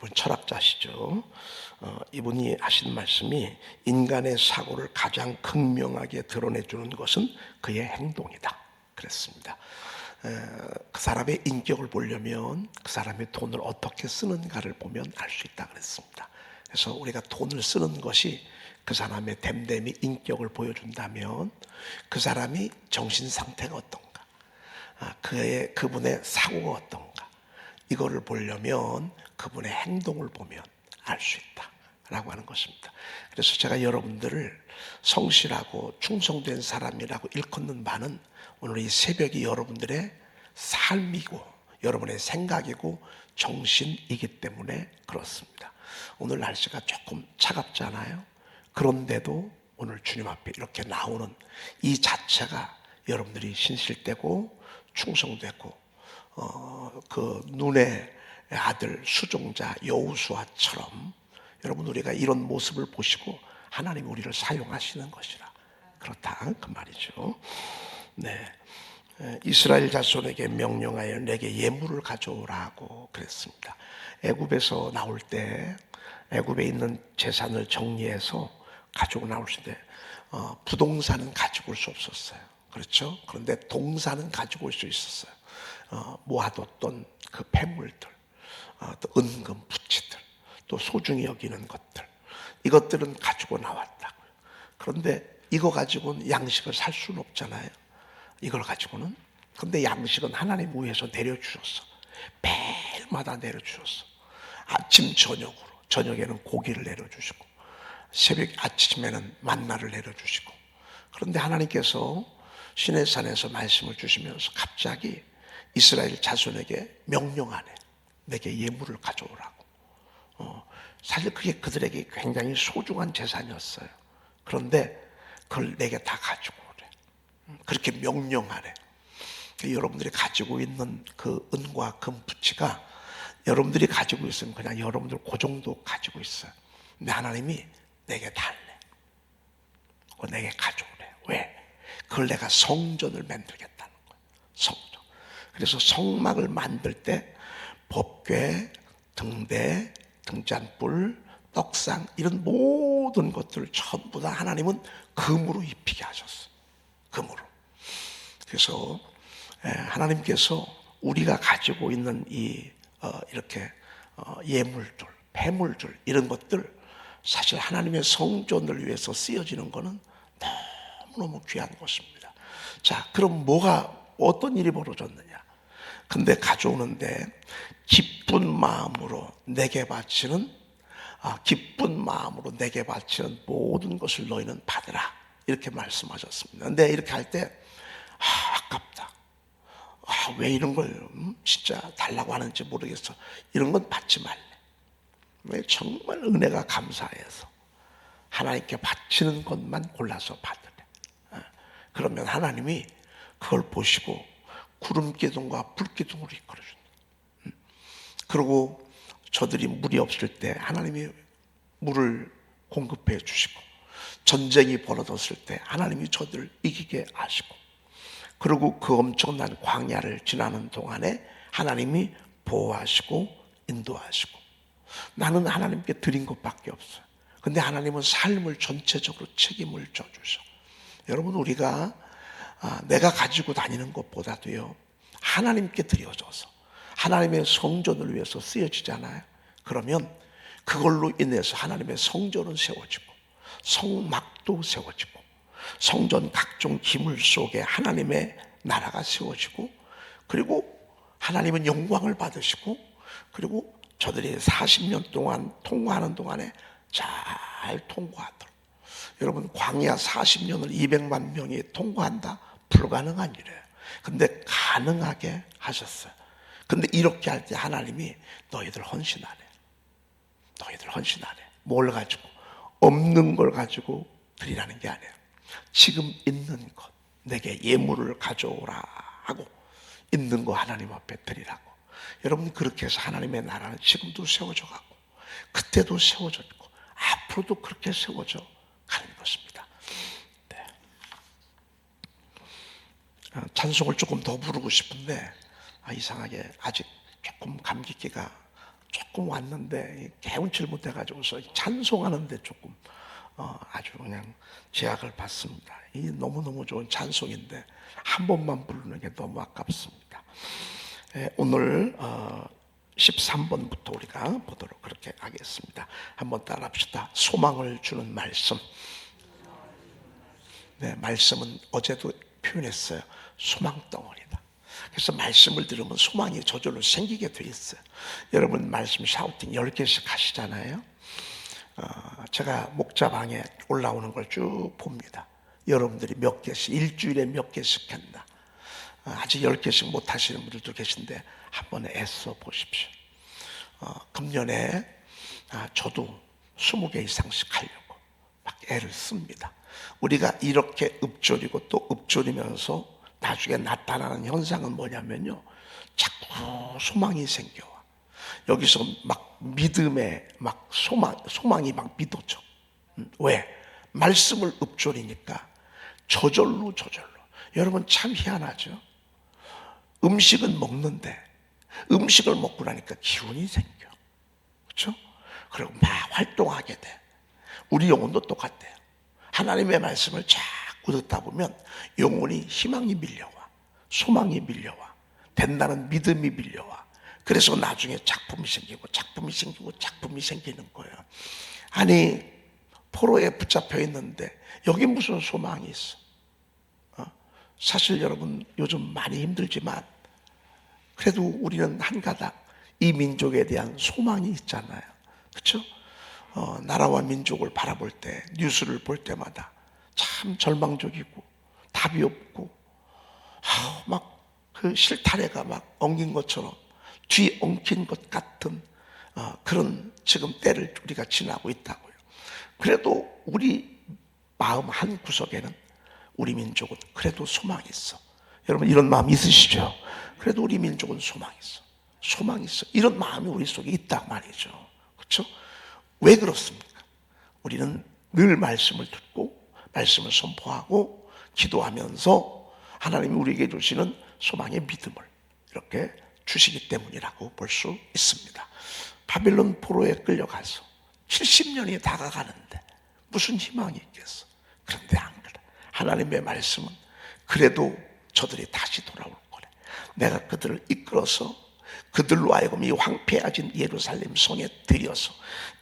이분 철학자시죠. 이분이 하신 말씀이 인간의 사고를 가장 극명하게 드러내주는 것은 그의 행동이다 그랬습니다. 그 사람의 인격을 보려면 그 사람의 돈을 어떻게 쓰는가를 보면 알 수 있다 그랬습니다. 그래서 우리가 돈을 쓰는 것이 그 사람의 됨됨이 인격을 보여준다면 그 사람이 정신 상태가 어떤가, 그분의 사고가 어떤가, 이거를 보려면 그분의 행동을 보면 알 수 있다라고 하는 것입니다. 그래서 제가 여러분들을 성실하고 충성된 사람이라고 일컫는 바는 오늘 이 새벽이 여러분들의 삶이고 여러분의 생각이고 정신이기 때문에 그렇습니다. 오늘 날씨가 조금 차갑잖아요. 그런데도 오늘 주님 앞에 이렇게 나오는 이 자체가 여러분들이 신실되고 충성되고 그 눈의 아들 수종자 여호수아처럼 여러분 우리가 이런 모습을 보시고 하나님이 우리를 사용하시는 것이라 그렇다 그 말이죠. 네, 이스라엘 자손에게 명령하여 내게 예물을 가져오라고 그랬습니다. 애굽에서 나올 때 애굽에 있는 재산을 정리해서 가지고 나올 때 부동산은 가지고 올 수 없었어요. 그렇죠? 그런데 동산은 가지고 올 수 있었어요. 모아뒀던 그 폐물들, 또 은금, 부치들, 또 소중히 여기는 것들, 이것들은 가지고 나왔다고요. 그런데 이거 가지고는 양식을 살 수는 없잖아요. 이걸 가지고는. 근데 양식은 하나님 위에서 내려주셨어. 매일마다 내려주셨어. 아침 저녁으로, 저녁에는 고기를 내려주시고 새벽 아침에는 만나를 내려주시고. 그런데 하나님께서 시내산에서 말씀을 주시면서 갑자기 이스라엘 자손에게 명령하네. 내게 예물을 가져오라고. 사실 그게 그들에게 굉장히 소중한 재산이었어요. 그런데 그걸 내게 다 가지고 오래. 그렇게 명령하래. 여러분들이 가지고 있는 그 은과 금 부치가 여러분들이 가지고 있으면 그냥 여러분들 그 정도 가지고 있어요. 근데 하나님이 내게 달래. 그거 내게 가져오래. 왜? 그걸 내가 성전을 만들겠다는 거예요. 성전. 그래서 성막을 만들 때 법궤, 등대, 등잔불, 떡상 이런 모든 것들을 전부 다 하나님은 금으로 입히게 하셨어요. 금으로. 그래서 하나님께서 우리가 가지고 있는 이렇게 예물들, 폐물들 이런 것들 사실 하나님의 성전을 위해서 쓰여지는 것은 너무너무 귀한 것입니다. 자, 그럼 어떤 일이 벌어졌느냐? 근데 가져오는데 기쁜 마음으로 내게 바치는 모든 것을 너희는 받으라 이렇게 말씀하셨습니다. 근데 이렇게 할 때 아깝다. 왜 이런 걸 진짜 달라고 하는지 모르겠어. 이런 건 받지 말래. 왜 정말 은혜가 감사해서 하나님께 바치는 것만 골라서 받으래. 그러면 하나님이 그걸 보시고 구름 기둥과 불 기둥으로 이끌어준다. 그리고 저들이 물이 없을 때 하나님이 물을 공급해 주시고 전쟁이 벌어졌을 때 하나님이 저들을 이기게 하시고 그리고 그 엄청난 광야를 지나는 동안에 하나님이 보호하시고 인도하시고 나는 하나님께 드린 것밖에 없어요. 근데 하나님은 삶을 전체적으로 책임을 져주셔. 여러분 우리가 내가 가지고 다니는 것보다도요 하나님께 드려져서 하나님의 성전을 위해서 쓰여지잖아요. 그러면 그걸로 인해서 하나님의 성전은 세워지고 성막도 세워지고 성전 각종 기물 속에 하나님의 나라가 세워지고 그리고 하나님은 영광을 받으시고 그리고 저들이 40년 동안 통과하는 동안에 잘 통과하도록. 여러분 광야 40년을 200만 명이 통과한다? 불가능한 일이에요. 근데 가능하게 하셨어요. 근데 이렇게 할 때 하나님이 너희들 헌신하래. 뭘 가지고? 없는 걸 가지고 드리라는 게 아니에요. 지금 있는 것 내게 예물을 가져오라 하고 있는 거 하나님 앞에 드리라고. 여러분 그렇게 해서 하나님의 나라는 지금도 세워져 가고 그때도 세워져 있고 앞으로도 그렇게 세워져 가는 것입니다. 네. 찬송을 조금 더 부르고 싶은데 이상하게 아직 조금 감기기가 조금 왔는데 개운치를 못해가지고서 찬송하는데 조금 아주 그냥 제약을 받습니다. 이 너무너무 좋은 찬송인데 한 번만 부르는 게 너무 아깝습니다. 오늘 13번부터 우리가 보도록 그렇게 하겠습니다. 한번 따라합시다. 소망을 주는 말씀. 네, 말씀은 어제도 표현했어요. 소망덩어리다. 그래서 말씀을 들으면 소망이 저절로 생기게 돼 있어요. 여러분 말씀 샤우팅 10개씩 하시잖아요. 제가 목자방에 올라오는 걸 쭉 봅니다. 여러분들이 몇 개씩, 일주일에 몇 개씩 한다. 아직 10개씩 못 하시는 분들도 계신데 한번 애써 보십시오. 금년에 저도 20개 이상씩 하려고 막 애를 씁니다. 우리가 이렇게 읊조리고 또 읊조리면서 나중에 나타나는 현상은 뭐냐면요, 자꾸 소망이 생겨와. 여기서 막 믿음에 막 소망이 막 믿어져. 왜? 말씀을 읊조리니까 저절로. 여러분 참 희한하죠. 음식은 먹는데 음식을 먹고 나니까 기운이 생겨. 그렇죠? 그리고 막 활동하게 돼. 우리 영혼도 똑같대요. 하나님의 말씀을 자꾸 듣다 보면 영혼이 희망이 밀려와, 소망이 밀려와, 된다는 믿음이 밀려와. 그래서 나중에 작품이 생기는 거예요. 아니, 포로에 붙잡혀 있는데 여기 무슨 소망이 있어? 사실 여러분 요즘 많이 힘들지만 그래도 우리는 한 가닥 이 민족에 대한 소망이 있잖아요. 그렇죠? 나라와 민족을 바라볼 때, 뉴스를 볼 때마다 참 절망적이고 답이 없고 막 그 실타래가 막 엉긴 것처럼 뒤 엉킨 것 같은 그런 지금 때를 우리가 지나고 있다고요. 그래도 우리 마음 한 구석에는 우리 민족은 그래도 소망이 있어. 여러분 이런 마음 있으시죠? 그래도 우리 민족은 소망이 있어. 이런 마음이 우리 속에 있단 말이죠. 그렇죠? 왜 그렇습니까? 우리는 늘 말씀을 듣고 말씀을 선포하고 기도하면서 하나님이 우리에게 주시는 소망의 믿음을 이렇게 주시기 때문이라고 볼 수 있습니다. 바빌론 포로에 끌려가서 70년이 다가가는데 무슨 희망이 있겠어? 그런데 안 그래. 하나님의 말씀은 그래도 저들이 다시 돌아올 거래. 내가 그들을 이끌어서 그들로 하여금 이 황폐해진 예루살렘 성에 들여서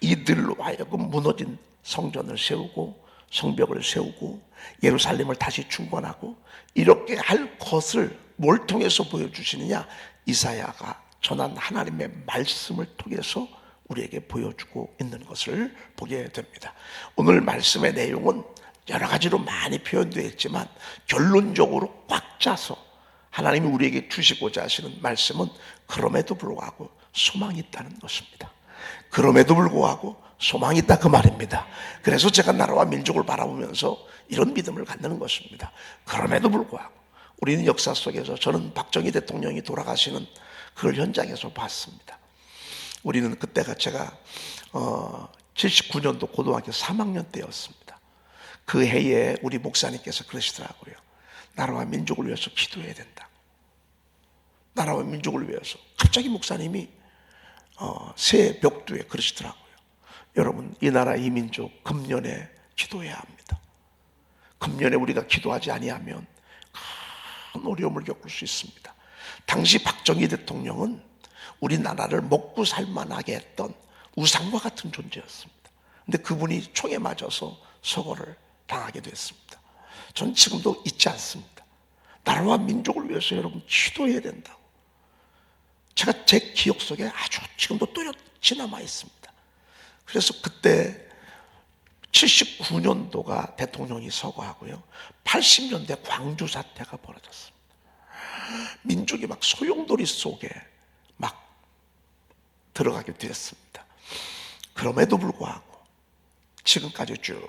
이들로 하여금 무너진 성전을 세우고 성벽을 세우고 예루살렘을 다시 중건하고 이렇게 할 것을 뭘 통해서 보여주시느냐? 이사야가 전한 하나님의 말씀을 통해서 우리에게 보여주고 있는 것을 보게 됩니다. 오늘 말씀의 내용은 여러 가지로 많이 표현되어 있지만 결론적으로 꽉 짜서 하나님이 우리에게 주시고자 하시는 말씀은 그럼에도 불구하고 소망이 있다는 것입니다. 그럼에도 불구하고 소망이 있다 그 말입니다. 그래서 제가 나라와 민족을 바라보면서 이런 믿음을 갖는 것입니다. 그럼에도 불구하고 우리는 역사 속에서 저는 박정희 대통령이 돌아가시는 그걸 현장에서 봤습니다. 우리는 그때가 제가 79년도 고등학교 3학년 때였습니다. 그 해에 우리 목사님께서 그러시더라고요. 나라와 민족을 위해서 기도해야 된다. 나라와 민족을 위해서. 갑자기 목사님이 새 벽두에 그러시더라고요. 여러분, 이 나라 이 민족 금년에 기도해야 합니다. 금년에 우리가 기도하지 아니하면 큰 어려움을 겪을 수 있습니다. 당시 박정희 대통령은 우리나라를 먹고 살만하게 했던 우상과 같은 존재였습니다. 근데 그분이 총에 맞아서 서거를 당하게 됐습니다. 전 지금도 잊지 않습니다. 나라와 민족을 위해서 여러분 기도해야 된다고. 제가 제 기억 속에 아주 지금도 또렷이 남아 있습니다. 그래서 그때 79년도가 대통령이 서거하고요. 80년대 광주 사태가 벌어졌습니다. 민족이 막 소용돌이 속에 막 들어가게 되었습니다. 그럼에도 불구하고 지금까지 쭉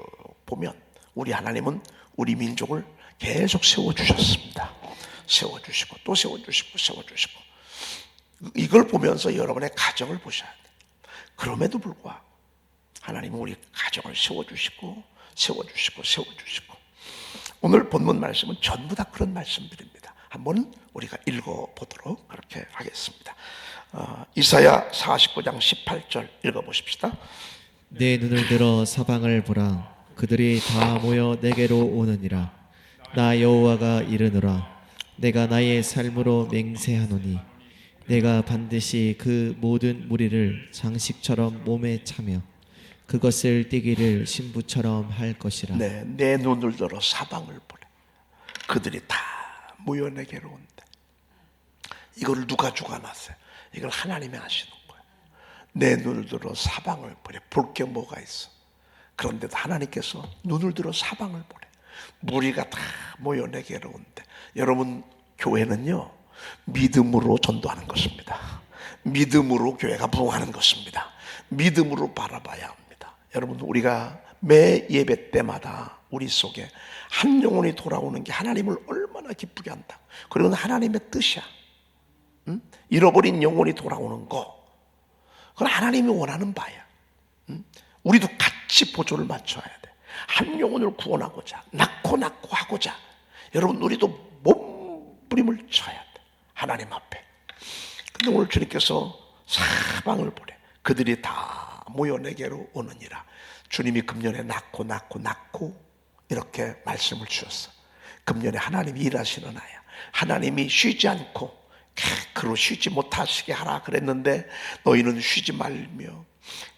보면 우리 하나님은 우리 민족을 계속 세워주셨습니다. 세워주시고 또 세워주시고 이걸 보면서 여러분의 가정을 보셔야 돼요. 그럼에도 불구하고 하나님은 우리 가정을 세워주시고 오늘 본문 말씀은 전부 다 그런 말씀들입니다. 한번 우리가 읽어보도록 그렇게 하겠습니다. 이사야 49장 18절 읽어보십시다. 내 눈을 들어 사방을 보라. 그들이 다 모여 내게로 오느니라. 나 여호와가 이르노라. 내가 나의 삶으로 맹세하노니 내가 반드시 그 모든 무리를 장식처럼 몸에 차며 그것을 띠기를 신부처럼 할 것이라. 네, 내 눈을 들어 사방을 보래. 그들이 다 모여 내게로 온대. 이걸 누가 주관하세요? 이걸 하나님이 하시는 거예요. 내 눈을 들어 사방을 보래. 볼 게 뭐가 있어? 그런데도 하나님께서 눈을 들어 사방을 보래. 무리가 다 모여 내게로 온대. 여러분, 교회는요, 믿음으로 전도하는 것입니다. 믿음으로 교회가 부흥하는 것입니다. 믿음으로 바라봐야 합니다. 여러분, 우리가 매 예배 때마다 우리 속에 한 영혼이 돌아오는 게 하나님을 얼마나 기쁘게 한다. 그리고 하나님의 뜻이야. 잃어버린 영혼이 돌아오는 거, 그건 하나님이 원하는 바야. 우리도 같이 보조를 맞춰야 돼. 한 영혼을 구원하고자, 낳고 하고자, 여러분, 우리도 몸부림을 쳐야 돼, 하나님 앞에. 근데 오늘 주님께서 사방을 보래. 그들이 다 모여 내게로 오느니라. 주님이 금년에 낳고 이렇게 말씀을 주셨어. 금년에 하나님이 일하시는 아야. 하나님이 쉬지 않고 그로 쉬지 못하시게 하라 그랬는데 너희는 쉬지 말며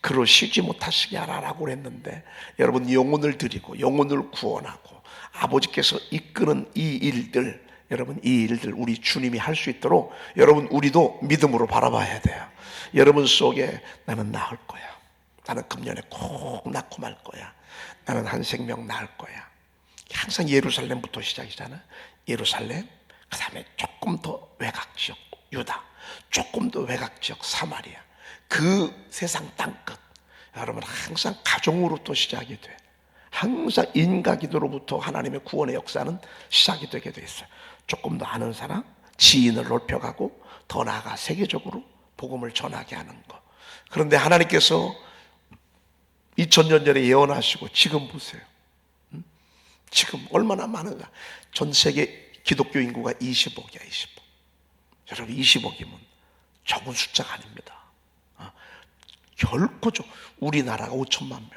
그로 쉬지 못하시게 하라라고 그랬는데, 여러분, 영혼을 드리고 영혼을 구원하고 아버지께서 이끄는 이 일들, 여러분, 이 일들 우리 주님이 할 수 있도록 여러분, 우리도 믿음으로 바라봐야 돼요. 여러분 속에 나는 낳을 거야. 나는 금년에 꼭 낳고 말 거야. 나는 한 생명 낳을 거야. 항상 예루살렘부터 시작이잖아. 예루살렘, 그 다음에 조금 더 외곽 지역 유다, 조금 더 외곽 지역 사마리아, 그 세상 땅끝. 여러분, 항상 가정으로부터 시작이 돼. 항상 인가기도로부터 하나님의 구원의 역사는 시작이 되게 돼 있어요. 조금 더 아는 사람, 지인을 넓혀가고 더 나아가 세계적으로 복음을 전하게 하는 것. 그런데 하나님께서 2000년 전에 예언하시고 지금 보세요. 지금 얼마나 많은가. 전 세계 기독교 인구가 20억이야, 20억. 여러분, 20억이면 적은 숫자가 아닙니다. 결코 우리나라가 5천만 명.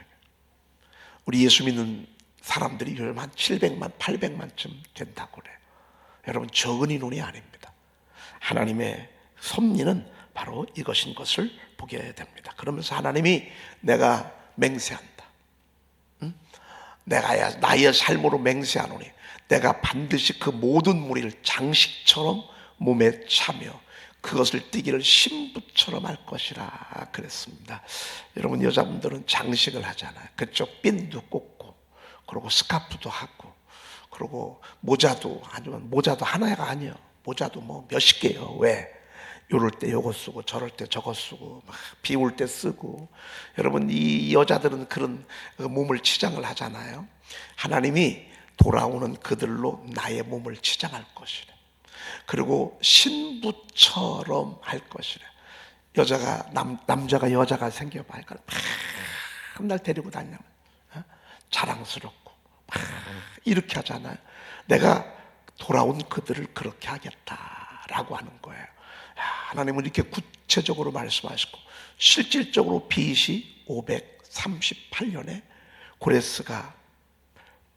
우리 예수 믿는 사람들이 한 700만, 800만쯤 된다고 그래요. 여러분, 적은 인원이 아닙니다. 하나님의 섭리는 바로 이것인 것을 보게 됩니다. 그러면서 하나님이 내가 맹세한다. 내가 나의 삶으로 맹세하노니 내가 반드시 그 모든 무리를 장식처럼 몸에 차며 그것을 띠기를 신부처럼 할 것이라 그랬습니다. 여러분, 여자분들은 장식을 하잖아요. 그쪽 핀도 꽂고, 그리고 스카프도 하고, 그리고 모자도, 아니면 모자도 하나가 아니에요. 모자도 뭐 몇십 개요. 왜? 요럴 때 요거 쓰고 저럴 때 저거 쓰고 막 비울 때 쓰고. 여러분, 이 여자들은 그런 몸을 치장을 하잖아요. 하나님이 돌아오는 그들로 나의 몸을 치장할 것이래. 그리고 신부처럼 할 것이래. 여자가 남자가 여자가 생겨봐야 맨날 데리고 다니면 자랑스럽고 이렇게 하잖아요. 내가 돌아온 그들을 그렇게 하겠다라고 하는 거예요. 하나님은 이렇게 구체적으로 말씀하시고, 실질적으로 BC 538년에 고레스가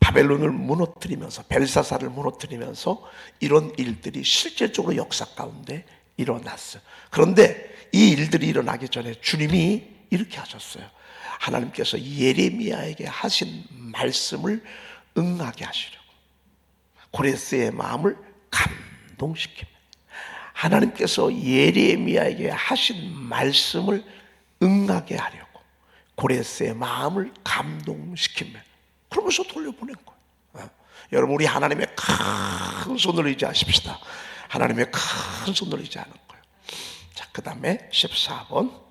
바벨론을 무너뜨리면서, 벨사사를 무너뜨리면서 이런 일들이 실질적으로 역사 가운데 일어났어요. 그런데 이 일들이 일어나기 전에 주님이 이렇게 하셨어요. 하나님께서 예레미야에게 하신 말씀을 응하게 하시려고 고레스의 마음을 감동시킵니다. 하나님께서 예레미야에게 하신 말씀을 응하게 하려고 고레스의 마음을 감동시키며 그러면서 돌려보낸 거예요. 여러분, 우리 하나님의 큰 손을 의지하십시다. 하나님의 큰 손을 의지하는 거예요. 자, 그 다음에 14번.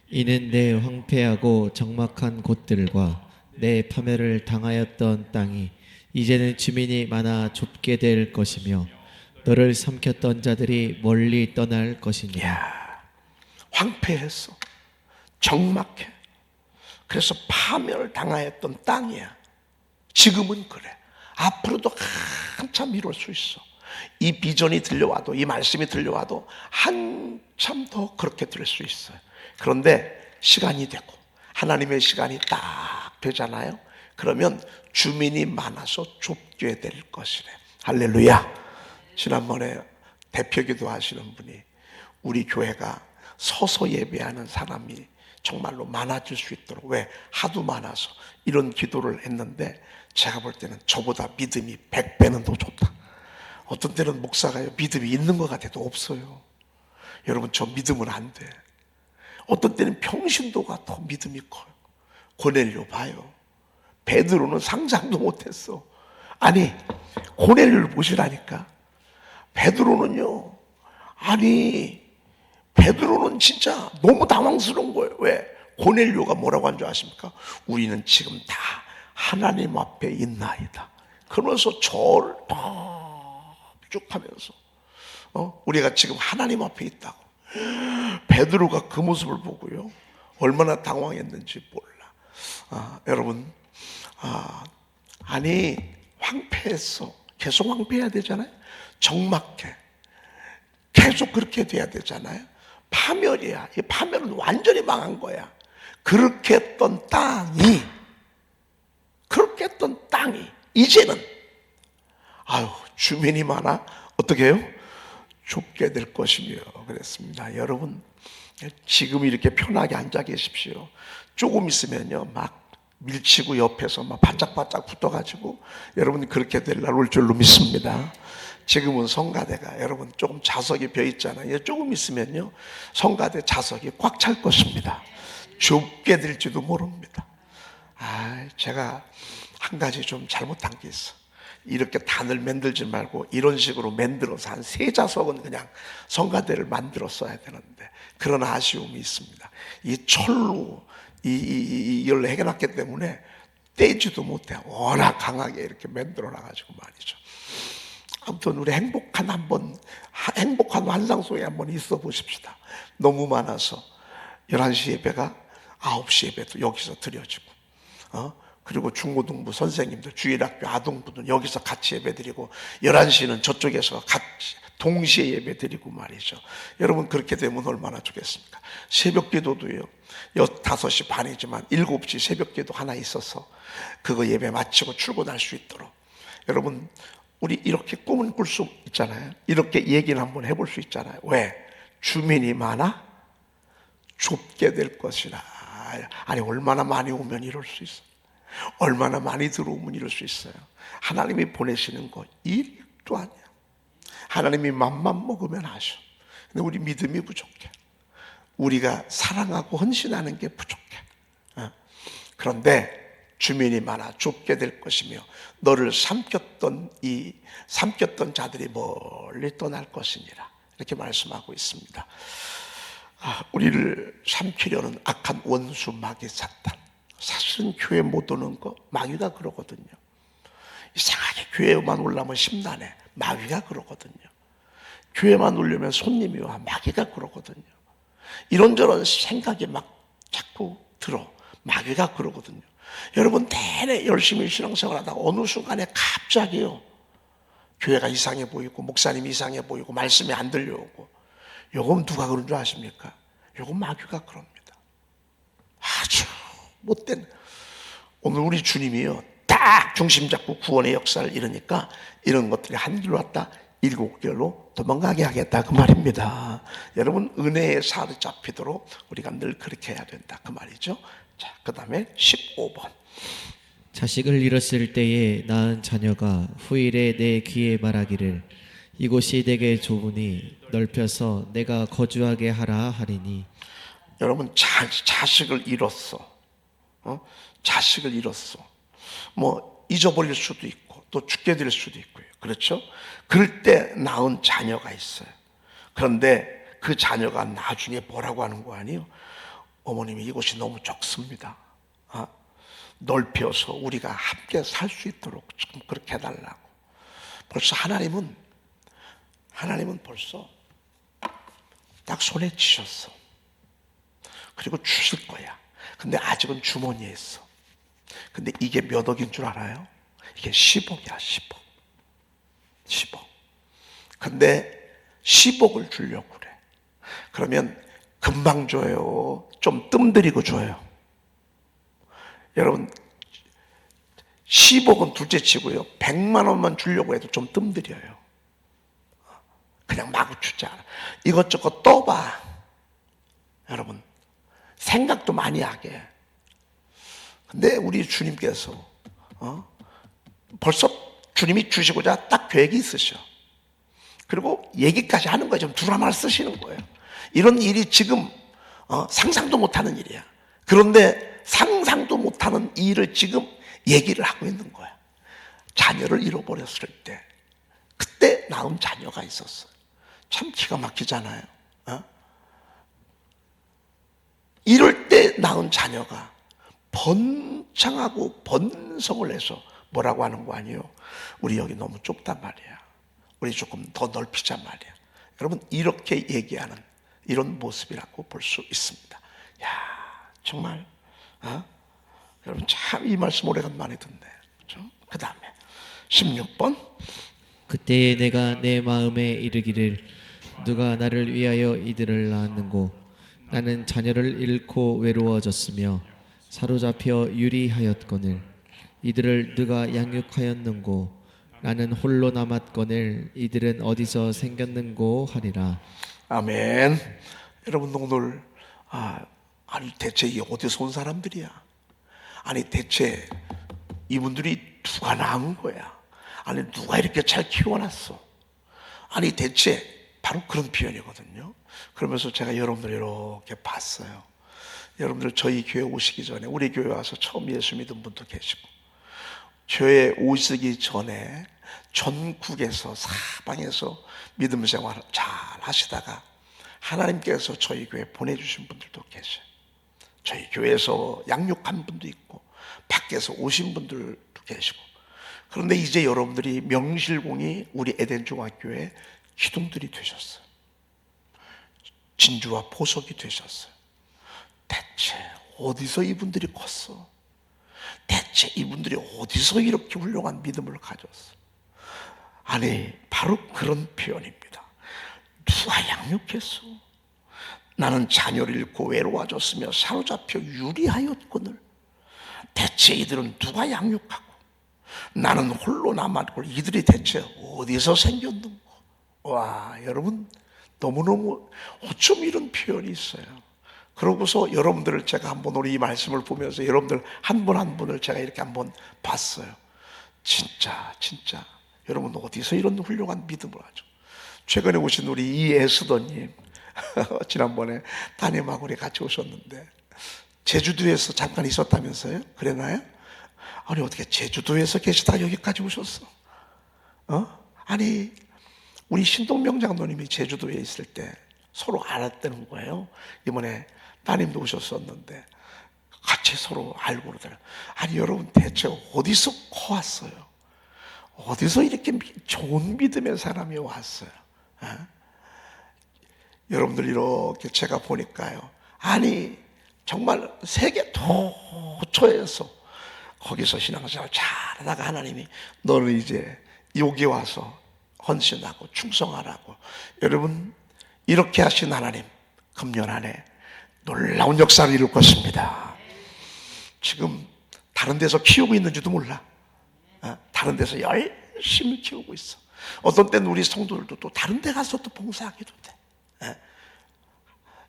이는 내 황폐하고 적막한 곳들과 내 파멸을 당하였던 땅이 이제는 주민이 많아 좁게 될 것이며 너를 삼켰던 자들이 멀리 떠날 것이니라. 이야, 황폐했어. 적막해. 그래서 파멸을 당하였던 땅이야. 지금은 그래. 앞으로도 한참 이룰 수 있어. 이 비전이 들려와도, 이 말씀이 들려와도 한참 더 그렇게 들을 수 있어요. 그런데 시간이 되고 하나님의 시간이 딱 되잖아요. 그러면 주민이 많아서 좁게 될 것이래. 할렐루야. 지난번에 대표기도 하시는 분이 우리 교회가 서서 예배하는 사람이 정말로 많아질 수 있도록, 왜? 하도 많아서 이런 기도를 했는데 제가 볼 때는 저보다 믿음이 100배는 더 좋다. 어떤 때는 목사가요, 믿음이 있는 것 같아도 없어요. 여러분, 저 믿으면 안 돼. 어떤 때는 평신도가 더 믿음이 커요. 고넬료 봐요. 베드로는 상상도 못했어. 아니, 고넬료를 보시라니까. 베드로는요, 베드로는 진짜 너무 당황스러운 거예요. 왜? 고넬료가 뭐라고 한 줄 아십니까? 우리는 지금 다 하나님 앞에 있나이다. 그러면서 절을 쭉 하면서 우리가 지금 하나님 앞에 있다고. 베드로가 그 모습을 보고요, 얼마나 당황했는지 몰라. 여러분, 황폐했어. 계속 황폐해야 되잖아요. 적막해. 계속 그렇게 돼야 되잖아요. 파멸이야. 이 파멸은 완전히 망한 거야. 그렇게 했던 땅이 이제는 주민이 많아 어떻게 해요? 좁게 될 것이며 그랬습니다. 여러분, 지금 이렇게 편하게 앉아 계십시오. 조금 있으면요, 막 밀치고 옆에서 막 바짝바짝 붙어가지고 여러분이 그렇게 될 날 올 줄로 믿습니다. 지금은 성가대가 여러분 조금 좌석이 벼 있잖아요. 조금 있으면요, 성가대 좌석이 꽉 찰 것입니다. 좁게 될지도 모릅니다. 제가 한 가지 좀 잘못한 게 있어. 이렇게 단을 만들지 말고 이런 식으로 만들어서 한 3좌석은 그냥 성가대를 만들었어야 되는데, 그런 아쉬움이 있습니다. 이 철로 이걸 해놨기 때문에 떼지도 못해. 워낙 강하게 이렇게 만들어 놔가지고 말이죠. 아무튼 우리 행복한 환상 속에 한번 있어 보십시다. 너무 많아서 11시 예배가 9시 예배도 여기서 드려지고, 그리고 중고등부 선생님들, 주일학교 아동부들 여기서 같이 예배 드리고, 11시는 저쪽에서 같이 동시에 예배 드리고 말이죠. 여러분, 그렇게 되면 얼마나 좋겠습니까? 새벽 기도도요, 5시 반이지만 7시 새벽 기도 하나 있어서 그거 예배 마치고 출근할 수 있도록, 여러분, 우리 이렇게 꿈을 꿀 수 있잖아요. 이렇게 얘기를 한번 해볼 수 있잖아요. 왜? 주민이 많아 좁게 될 것이라. 얼마나 많이 오면 이럴 수 있어. 얼마나 많이 들어오면 이럴 수 있어요. 하나님이 보내시는 거 1도 아니야. 하나님이 맘만 먹으면 하셔. 근데 우리 믿음이 부족해. 우리가 사랑하고 헌신하는 게 부족해. 그런데 주민이 많아 좁게 될 것이며 너를 삼켰던 자들이 멀리 떠날 것이니라. 이렇게 말씀하고 있습니다. 우리를 삼키려는 악한 원수 마귀 사탄. 사실은 교회 못 오는 거 마귀가 그러거든요. 이상하게 교회만 오려면 심란해. 마귀가 그러거든요. 교회만 오려면 손님이 와. 마귀가 그러거든요. 이런저런 생각이 막 자꾸 들어. 마귀가 그러거든요. 여러분, 내내 열심히 신앙생활 하다가 어느 순간에 갑자기요, 교회가 이상해 보이고 목사님이 이상해 보이고 말씀이 안 들려오고, 요건 누가 그런 줄 아십니까? 요건 마귀가 그럽니다. 아주 못된. 오늘 우리 주님이요, 딱 중심 잡고 구원의 역사를 이루니까 이런 것들이 한 길로 왔다 7길로 도망가게 하겠다, 그 말입니다. 여러분, 은혜에 사로잡히도록 우리가 늘 그렇게 해야 된다, 그 말이죠. 자, 그 다음에 15번. 자식을 잃었을 때에 낳은 자녀가 후일에 내 귀에 말하기를 이곳이 내게 좁으니 넓혀서 내가 거주하게 하라 하리니. 여러분, 자식을 잃었어. 자식을 잃었어. 뭐 잊어버릴 수도 있고 또 죽게 될 수도 있고요. 그렇죠? 그럴 때 낳은 자녀가 있어요. 그런데 그 자녀가 나중에 뭐라고 하는 거 아니에요? 어머님이 이곳이 너무 적습니다. 넓혀서 우리가 함께 살 수 있도록 좀 그렇게 해달라고. 벌써 하나님은 벌써 딱 손에 쥐셨어. 그리고 주실 거야. 근데 아직은 주머니에 있어. 근데 이게 몇 억인 줄 알아요? 이게 10억이야, 10억. 10억. 근데 10억을 주려고 그래. 그러면 금방 줘요? 좀 뜸들이고 줘요? 여러분 10억은 둘째 치고요, 100만 원만 주려고 해도 좀 뜸들여요. 그냥 마구 주지 않아. 이것저것 떠봐. 여러분 생각도 많이 하게. 근데 우리 주님께서 벌써 주님이 주시고자 딱 계획이 있으셔. 그리고 얘기까지 하는 거예요. 좀 드라마를 쓰시는 거예요. 이런 일이 지금 상상도 못하는 일이야. 그런데 상상도 못하는 일을 지금 얘기를 하고 있는 거야. 자녀를 잃어버렸을 때 그때 낳은 자녀가 있었어요. 참 기가 막히잖아요. 이럴 때 낳은 자녀가 번창하고 번성을 해서 뭐라고 하는 거 아니에요? 우리 여기 너무 좁단 말이야. 우리 조금 더 넓히자 말이야. 여러분 이렇게 얘기하는 이런 모습이라고 볼 수 있습니다. 야, 정말 여러분 참 이 말씀 오래간만에 듣네. 그렇죠? 그 다음에 16번. 그때에 내가 내 마음에 이르기를 누가 나를 위하여 이들을 낳았는고 나는 자녀를 잃고 외로워졌으며 사로잡혀 유리하였거늘 이들을 누가 양육하였는고 나는 홀로 남았거늘 이들은 어디서 생겼는고 하리라. 아멘. 여러분 오늘 아니 대체 이 어디서 온 사람들이야? 아니 대체 이분들이 누가 낳은 거야? 아니 누가 이렇게 잘 키워놨어? 아니 대체 바로 그런 표현이거든요. 그러면서 제가 여러분들 이렇게 봤어요. 여러분들 저희 교회 오시기 전에 우리 교회 와서 처음 예수 믿은 분도 계시고 교회 오시기 전에 전국에서 사방에서 믿음 생활을 잘 하시다가 하나님께서 저희 교회에 보내주신 분들도 계셔요. 저희 교회에서 양육한 분도 있고 밖에서 오신 분들도 계시고. 그런데 이제 여러분들이 명실공히 우리 에덴중학교의 기둥들이 되셨어요. 진주와 보석이 되셨어요. 대체 어디서 이분들이 컸어? 대체 이분들이 어디서 이렇게 훌륭한 믿음을 가졌어? 아니 바로 그런 표현입니다. 누가 양육했어? 나는 자녀를 잃고 외로워졌으며 사로잡혀 유리하였거늘 대체 이들은 누가 양육하고 나는 홀로 남았고 이들이 대체 어디서 생겼는고. 와 여러분 너무너무 어쩜 이런 표현이 있어요. 그러고서 여러분들을 제가 한번 우리 이 말씀을 보면서 여러분들 한 분 한 분을 제가 이렇게 한번 봤어요. 진짜 여러분 어디서 이런 훌륭한 믿음을 하죠? 최근에 오신 우리 이애수더님 지난번에 따님하고 우리 같이 오셨는데 제주도에서 잠깐 있었다면서요? 그랬나요? 아니 어떻게 제주도에서 계시다가 여기까지 오셨어? 아니 우리 신동명 장로님이 제주도에 있을 때 서로 알았다는 거예요. 이번에 따님도 오셨었는데 같이 서로 알고 그러더라고요. 아니 여러분 대체 어디서 커왔어요? 어디서 이렇게 좋은 믿음의 사람이 왔어요? 여러분들 이렇게 제가 보니까요, 아니 정말 세계 도처에서 거기서 신앙생활 잘하다가 하나님이 너를 이제 여기 와서 헌신하고 충성하라고. 여러분 이렇게 하신 하나님 금년 안에 놀라운 역사를 이룰 것입니다. 지금 다른 데서 키우고 있는지도 몰라. 다른 데서 열심히 키우고 있어. 어떤 때는 우리 성도들도 또 다른 데 가서 또 봉사하기도 돼.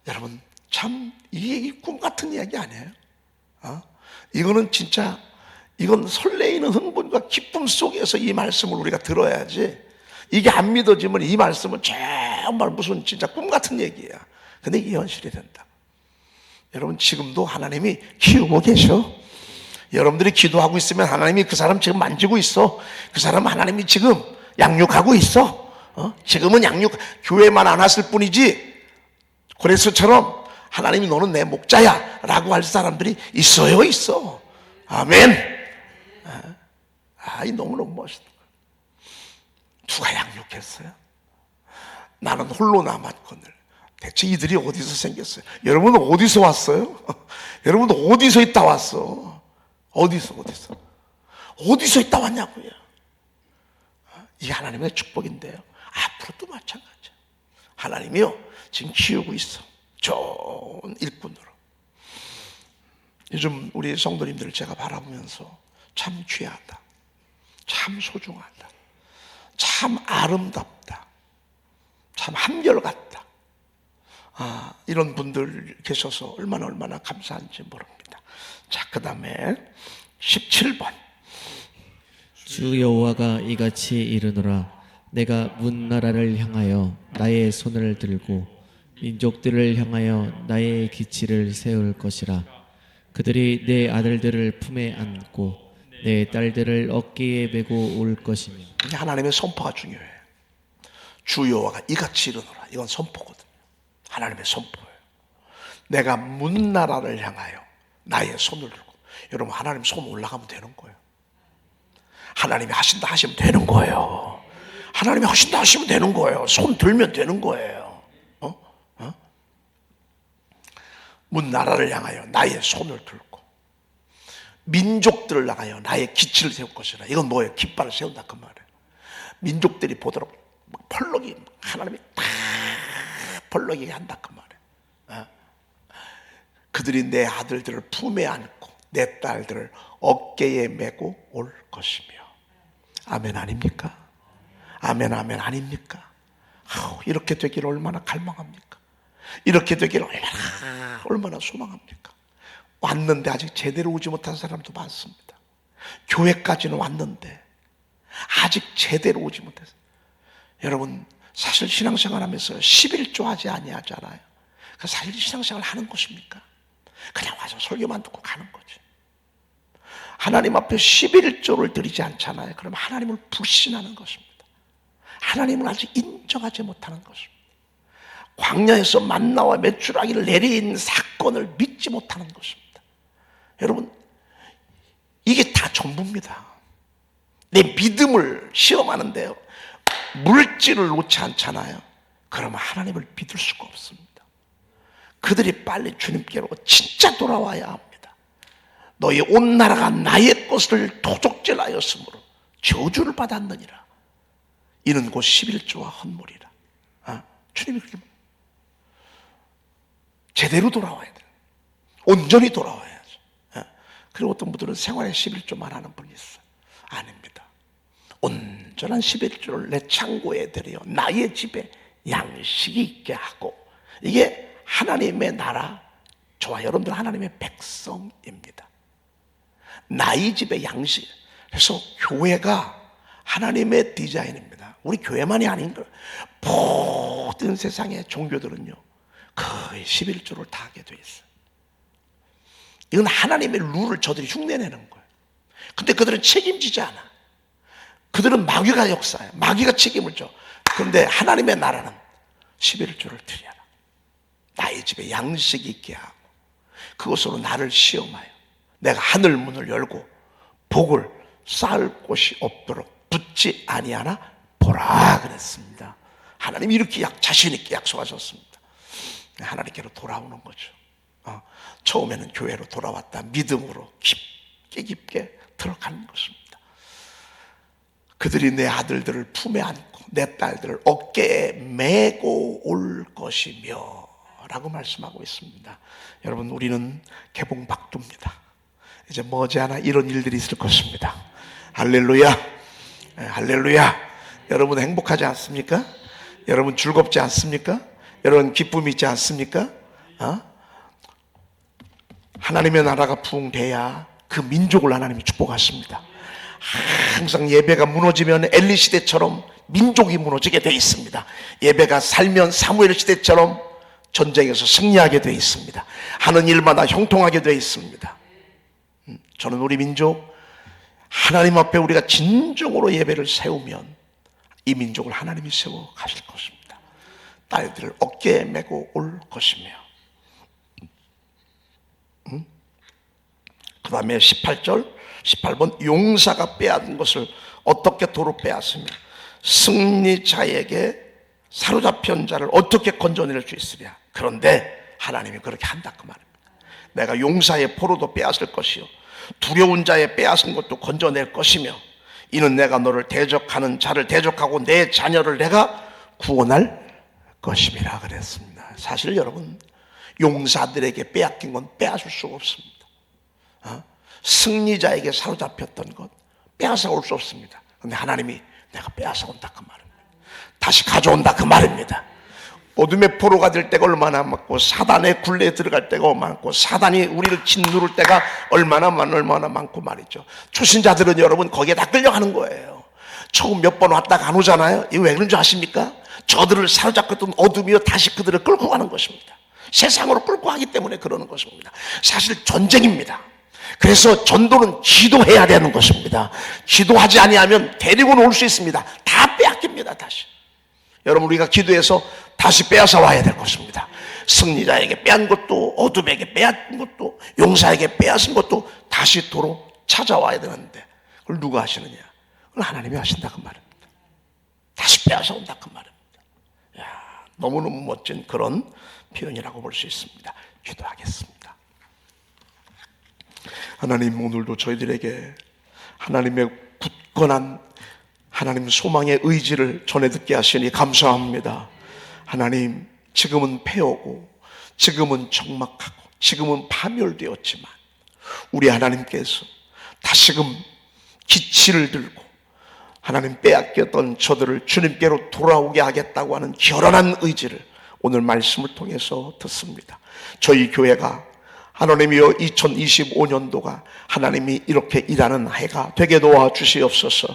여러분 참 이게 꿈 같은 이야기 아니에요? 이거는 진짜 이건 설레이는 흥분과 기쁨 속에서 이 말씀을 우리가 들어야지. 이게 안 믿어지면 이 말씀은 정말 무슨 진짜 꿈 같은 얘기야. 근데 이게 현실이 된다. 여러분 지금도 하나님이 키우고 계셔. 여러분들이 기도하고 있으면 하나님이 그 사람 지금 만지고 있어. 그 사람 하나님이 지금 양육하고 있어. 지금은 교회만 안 왔을 뿐이지 고레스처럼 하나님이 너는 내 목자야 라고 할 사람들이 있어. 아멘. 이 너무너무 멋있다. 누가 양육했어요? 나는 홀로 남았거늘 대체 이들이 어디서 생겼어요? 여러분은 어디서 왔어요? 여러분은 어디서 있다 왔어? 어디서 있다 왔냐고요? 이게 하나님의 축복인데요. 앞으로도 마찬가지야. 하나님이요 지금 키우고 있어. 좋은 일꾼으로. 요즘 우리 성도님들을 제가 바라보면서 참 귀하다, 참 소중하다, 참 아름답다, 참 한결같다. 이런 분들 계셔서 얼마나 감사한지 모릅니다. 자, 그 다음에 17번. 주 여호와가 이같이 이르노라. 내가 문 나라를 향하여 나의 손을 들고 민족들을 향하여 나의 기치를 세울 것이라. 그들이 내 아들들을 품에 안고 내 딸들을 어깨에 메고 올 것이며. 하나님의 선포가 중요해요. 주 여호와가 이같이 이르노라. 이건 선포거든요. 하나님의 선포예요. 내가 문 나라를 향하여 나의 손을 들고. 여러분, 하나님 손 올라가면 되는 거예요. 하나님이 하신다 하시면 되는 거예요. 하나님이 하신다 하시면 되는 거예요. 손 들면 되는 거예요. 문 나라를 향하여 나의 손을 들고 민족들을 향하여 나의 기치를 세울 것이라. 이건 뭐예요? 깃발을 세운다 그 말이에요. 민족들이 보도록 펄럭이, 하나님이 다 펄럭이게 한다 그 말이에요. 그들이 내 아들들을 품에 안고 내 딸들을 어깨에 메고 올 것이며. 아멘 아닙니까? 아멘 아닙니까? 이렇게 되기를 얼마나 갈망합니까? 이렇게 되기를 얼마나 소망합니까? 왔는데 아직 제대로 오지 못한 사람도 많습니다. 교회까지는 왔는데 아직 제대로 오지 못했어요. 여러분, 사실 신앙생활 하면서 11조 하지 아니하잖아요. 사실 신앙생활 하는 것입니까? 그냥 와서 설교만 듣고 가는 거지. 하나님 앞에 11조를 드리지 않잖아요. 그러면 하나님을 불신하는 것입니다. 하나님을 아직 인정하지 못하는 것입니다. 광야에서 만나와 메추라기를 내린 사건을 믿지 못하는 것입니다. 여러분, 이게 다 전부입니다. 내 믿음을 시험하는데요, 물질을 놓지 않잖아요. 그러면 하나님을 믿을 수가 없습니다. 그들이 빨리 주님께로 진짜 돌아와야 합니다. 너희 온 나라가 나의 것을 도적질하였으므로 저주를 받았느니라. 이는 곧 11조와 헌물이라. 주님이 그렇게 제대로 돌아와야 돼요. 온전히 돌아와야죠. 그리고 어떤 분들은 생활에 11조만 하는 분이 있어요. 아닙니다. 온전한 11조를 내 창고에 들여 나의 집에 양식이 있게 하고, 이게 하나님의 나라, 저와 여러분들 하나님의 백성입니다. 나의 집에 양식. 그래서 교회가 하나님의 디자인입니다. 우리 교회만이 아닌 거예요. 모든 세상의 종교들은요 거의 11조를 다 하게 돼 있어요. 이건 하나님의 룰을 저들이 흉내내는 거예요. 근데 그들은 책임지지 않아. 그들은 마귀가 역사해. 마귀가 책임을 져. 그런데 하나님의 나라는 11조를 드려라. 나의 집에 양식이 있게 하고 그것으로 나를 시험하여 내가 하늘 문을 열고 복을 쌓을 곳이 없도록 붙지 아니하나 보라 그랬습니다. 하나님이 이렇게 자신 있게 약속하셨습니다. 하나님께로 돌아오는 거죠. 처음에는 교회로 돌아왔다 믿음으로 깊게 들어가는 것입니다. 그들이 내 아들들을 품에 안고 내 딸들을 어깨에 메고 올 것이며 라고 말씀하고 있습니다. 여러분, 우리는 개봉박두입니다. 이제 머지않아 이런 일들이 있을 것입니다. 할렐루야, 할렐루야. 여러분 행복하지 않습니까? 여러분 즐겁지 않습니까? 여러분 기쁨이 있지 않습니까? 하나님의 나라가 부흥돼야 그 민족을 하나님이 축복하십니다. 항상 예배가 무너지면 엘리 시대처럼 민족이 무너지게 돼 있습니다. 예배가 살면 사무엘 시대처럼 전쟁에서 승리하게 돼 있습니다. 하는 일마다 형통하게 돼 있습니다. 저는 우리 민족 하나님 앞에 우리가 진정으로 예배를 세우면 이 민족을 하나님이 세워 가실 것입니다. 딸들을 어깨에 메고 올 것이며. 그 다음에 18번 용사가 빼앗은 것을 어떻게 도로 빼앗으며 승리자에게 사로잡힌 자를 어떻게 건져낼 수 있으랴. 그런데 하나님이 그렇게 한다 그 말입니다. 내가 용사의 포로도 빼앗을 것이요 두려운 자의 빼앗은 것도 건져낼 것이며 이는 내가 너를 대적하는 자를 대적하고 내 자녀를 내가 구원할 것임이라 그랬습니다. 사실 여러분, 용사들에게 빼앗긴 건 빼앗을 수가 없습니다. 승리자에게 사로잡혔던 것 빼앗아 올 수 없습니다. 그런데 하나님이 내가 빼앗아 온다 그 말입니다. 다시 가져온다 그 말입니다. 어둠의 포로가 될 때가 얼마나 많고, 사단의 굴레에 들어갈 때가 많고, 사단이 우리를 짓누를 때가 얼마나 많고 말이죠. 초신자들은 여러분 거기에 다 끌려가는 거예요. 처음 몇 번 왔다가 안 오잖아요. 이거 왜 그런 줄 아십니까? 저들을 사로잡고 있던 어둠이요 다시 그들을 끌고 가는 것입니다. 세상으로 끌고 가기 때문에 그러는 것입니다. 사실 전쟁입니다. 그래서 전도는 기도해야 되는 것입니다. 기도하지 아니하면 데리고는 올 수 있습니다. 다 빼앗깁니다. 다시 여러분, 우리가 기도해서 다시 빼앗아 와야 될 것입니다. 승리자에게 빼앗은 것도, 어둠에게 빼앗은 것도, 용사에게 빼앗은 것도 다시 도로 찾아와야 되는데, 그걸 누가 하시느냐? 그걸 하나님이 하신다 그 말입니다. 다시 빼앗아 온다 그 말입니다. 야, 너무너무 멋진 그런 표현이라고 볼 수 있습니다. 기도하겠습니다. 하나님, 오늘도 저희들에게 하나님의 굳건한 하나님 소망의 의지를 전해 듣게 하시니 감사합니다. 하나님, 지금은 패하고, 지금은 적막하고, 지금은 파멸되었지만 우리 하나님께서 다시금 기치를 들고 하나님 빼앗겼던 저들을 주님께로 돌아오게 하겠다고 하는 결연한 의지를 오늘 말씀을 통해서 듣습니다. 저희 교회가 하나님이여 2025년도가 하나님이 이렇게 일하는 해가 되게 도와주시옵소서.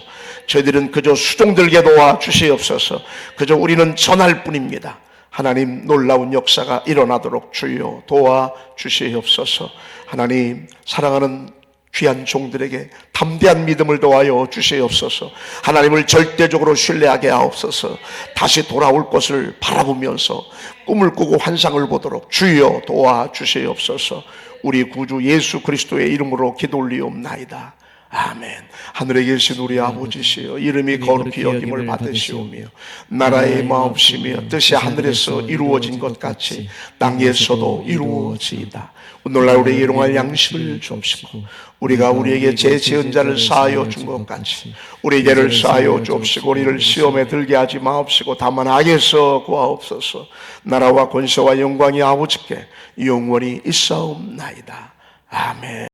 저희들은 그저 수종들게 도와주시옵소서. 그저 우리는 전할 뿐입니다. 하나님, 놀라운 역사가 일어나도록 주여 도와주시옵소서. 하나님, 사랑하는 귀한 종들에게 담대한 믿음을 더하여 주시옵소서. 하나님을 절대적으로 신뢰하게 하옵소서. 다시 돌아올 것을 바라보면서 꿈을 꾸고 환상을 보도록 주여 도와주시옵소서. 우리 구주 예수 그리스도의 이름으로 기도 올리옵나이다. 아멘. 하늘에 계신 우리 아버지시여, 이름이 거룩히 여김을 받으시오며 나라의 마옵시며 뜻이 하늘에서 이루어진 것 같이 땅에서도 이루어지이다. 오늘날 우리에게 일용할 양식을 주옵시고, 우리가 우리에게 제 지은 자를 사하여 준 것 같이 우리 죄를 사하여 주옵시고, 우리를 시험에 들게 하지 마옵시고 다만 악에서 구하옵소서. 나라와 권세와 영광이 아버지께 영원히 있사옵나이다. 아멘.